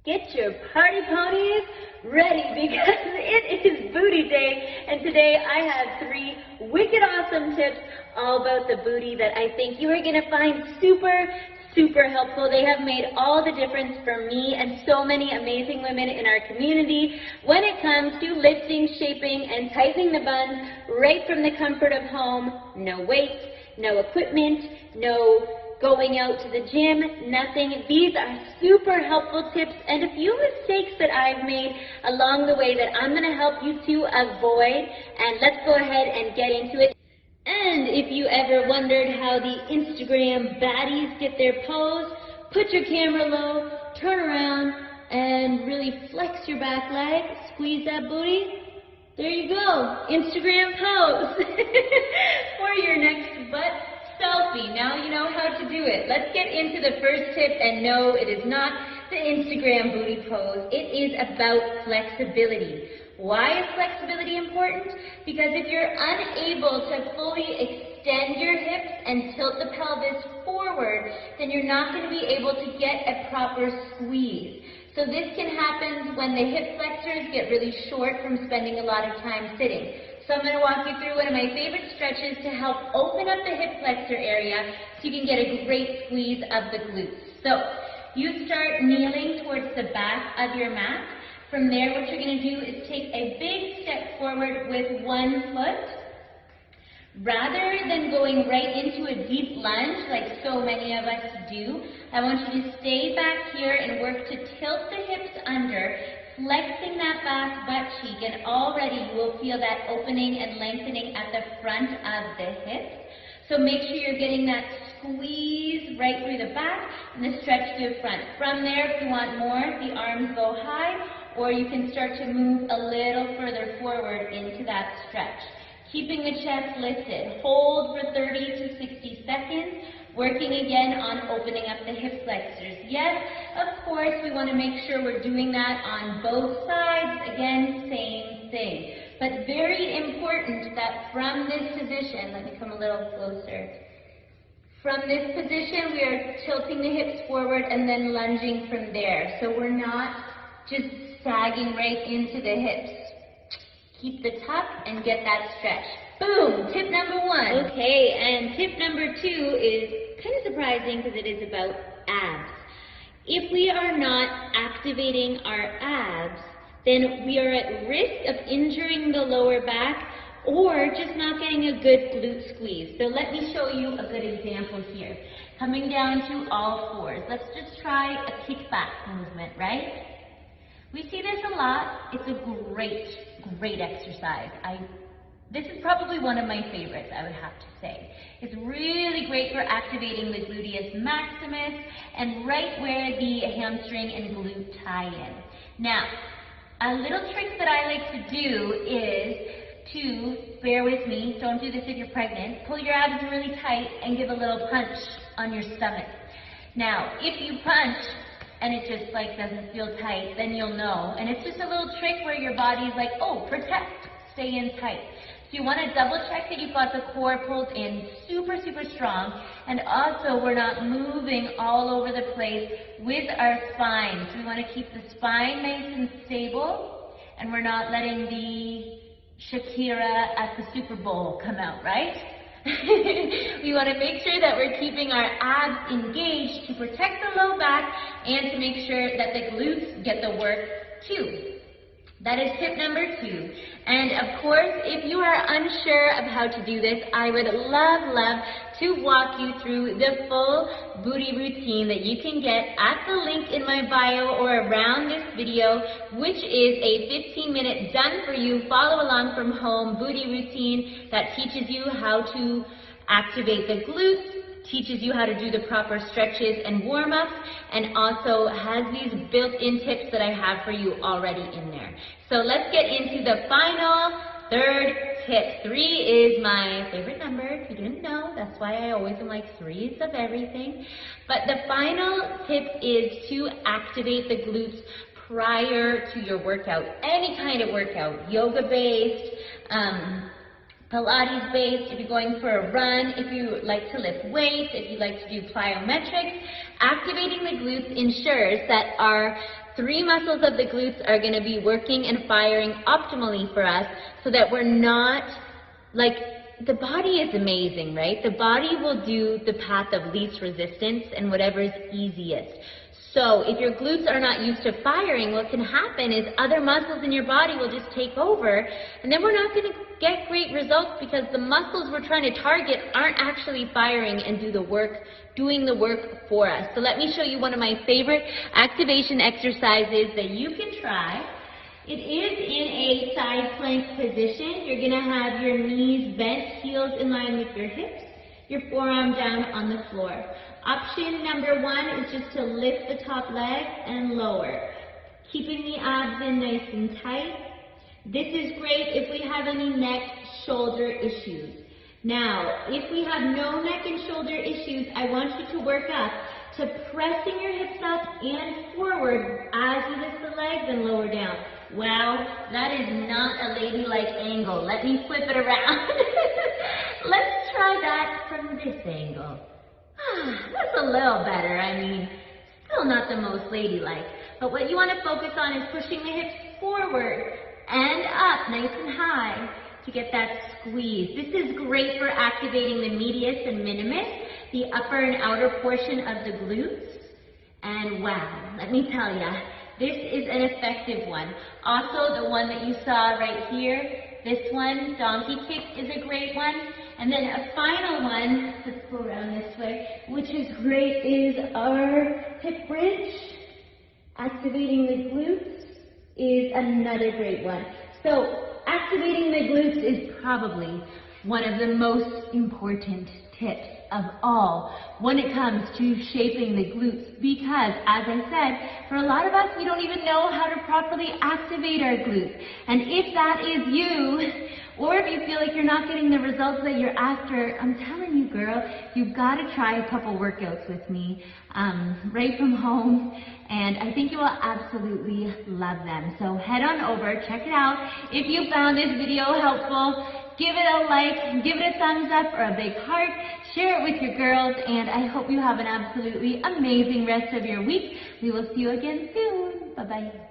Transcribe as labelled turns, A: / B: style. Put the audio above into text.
A: Get your party ponies ready because it is booty day, and today I have 3 wicked awesome tips all about the booty that I think you are going to find super helpful. They have made all the difference for me and so many amazing women in our community when it comes to lifting, shaping, and tightening the buns right from the comfort of home. No weights, no equipment, no going out to the gym, nothing. These are super helpful tips and a few mistakes that I've made along the way that I'm going to help you to avoid. And let's go ahead and get into it. And if you ever wondered how the Instagram baddies get their pose, put your camera low, turn around, and really flex your back leg, squeeze that booty. There you go, Instagram pose for your next butt selfie. Now you know how to do it. Let's get into the first tip, and no, it is not the Instagram booty pose. It is about flexibility. Why is flexibility important? Because if you're unable to fully extend your hips and tilt the pelvis forward, then you're not going to be able to get a proper squeeze. So this can happen when the hip flexors get really short from spending a lot of time sitting. So I'm going to walk you through one of my favorite stretches to help open up the hip flexor area so you can get a great squeeze of the glutes. So you start kneeling towards the back of your mat. From there, what you're going to do is take a big step forward with one foot. Rather than going right into a deep lunge like so many of us do, I want you to stay back here and work to tilt the hips under, flexing that back butt cheek, and already you will feel that opening and lengthening at the front of the hips. So make sure you're getting that squeeze right through the back and the stretch through the front. From there, if you want more, the arms go high, or you can start to move a little further forward into that stretch. Keeping the chest lifted. Hold for 30 to 60 seconds, working again on opening up the hip flexors. Yes, of course, we want to make sure we're doing that on both sides. Again, same thing. But very important that from this position, let me come a little closer. From this position, we are tilting the hips forward and then lunging from there. So we're not just sagging right into the hips. Keep the tuck and get that stretch. Boom! Tip number 1. Okay, and tip number 2 is kind of surprising because it is about abs. If we are not activating our abs, then we are at risk of injuring the lower back or just not getting a good glute squeeze. So let me show you a good example here. Coming down to all fours. Let's just try a kickback movement, right? We see this a lot. It's a great exercise. This is probably one of my favorites, I would have to say. It's really great for activating the gluteus maximus and right where the hamstring and glute tie in. Now, a little trick that I like to do is to, bear with me, don't do this if you're pregnant, pull your abs really tight and give a little punch on your stomach. Now, if you punch and it just doesn't feel tight, then you'll know. And it's just a little trick where your body's like, oh, protect, stay in tight. So you want to double check that you've got the core pulled in super strong, and also we're not moving all over the place with our spine. So we want to keep the spine nice and stable, and we're not letting the Shakira at the Super Bowl come out, right? We want to make sure that we're keeping our abs engaged to protect the low back and to make sure that the glutes get the work too. That is tip number 2. And of course, if you are unsure of how to do this, I would love to walk you through the full booty routine that you can get at the link in my bio or around this video, which is a 15-minute done for you, follow along from home booty routine that teaches you how to activate the glutes, teaches you how to do the proper stretches and warm-ups, and also has these built-in tips that I have for you already in there. So let's get into the final 3rd tip. 3 is my favorite number, if you didn't know. That's why I always am like 3s of everything. But the final tip is to activate the glutes prior to your workout. Any kind of workout, yoga-based, Pilates-based, if you're going for a run, if you like to lift weights, if you like to do plyometrics, activating the glutes ensures that our 3 muscles of the glutes are going to be working and firing optimally for us so that we're not, like, the body is amazing, right? The body will do the path of least resistance and whatever is easiest. So if your glutes are not used to firing, what can happen is other muscles in your body will just take over, and then we're not going to get great results because the muscles we're trying to target aren't actually firing and doing the work for us. So let me show you one of my favorite activation exercises that you can try. It is in a side plank position. You're going to have your knees bent, heels in line with your hips, your forearm down on the floor. Option number 1 is just to lift the top leg and lower, keeping the abs in nice and tight. This is great if we have any neck, shoulder issues. Now, if we have no neck and shoulder issues, I want you to work up to pressing your hips up and forward as you lift the legs and lower down. Wow, that is not a ladylike angle. Let me flip it around. Let's try that from this angle. That's a little better. I mean, still not the most ladylike. But what you want to focus on is pushing the hips forward and up nice and high to get that squeeze. This is great for activating the medius and minimus, the upper and outer portion of the glutes. And wow, let me tell you, this is an effective one. Also, the one that you saw right here, this one, donkey kick, is a great one. And then a final one, let's go around this way, which is great, is our hip bridge. Activating the glutes is another great one. So activating the glutes is probably one of the most important tips of all when it comes to shaping the glutes, because as I said, for a lot of us, we don't even know how to properly activate our glutes. And if that is you, or if you feel like you're not getting the results that you're after, I'm telling you, girl, you've got to try a couple workouts with me right from home, and I think you will absolutely love them. So head on over, check it out. If you found this video helpful, give it a like, give it a thumbs up or a big heart, share it with your girls, and I hope you have an absolutely amazing rest of your week. We will see you again soon. Bye-bye.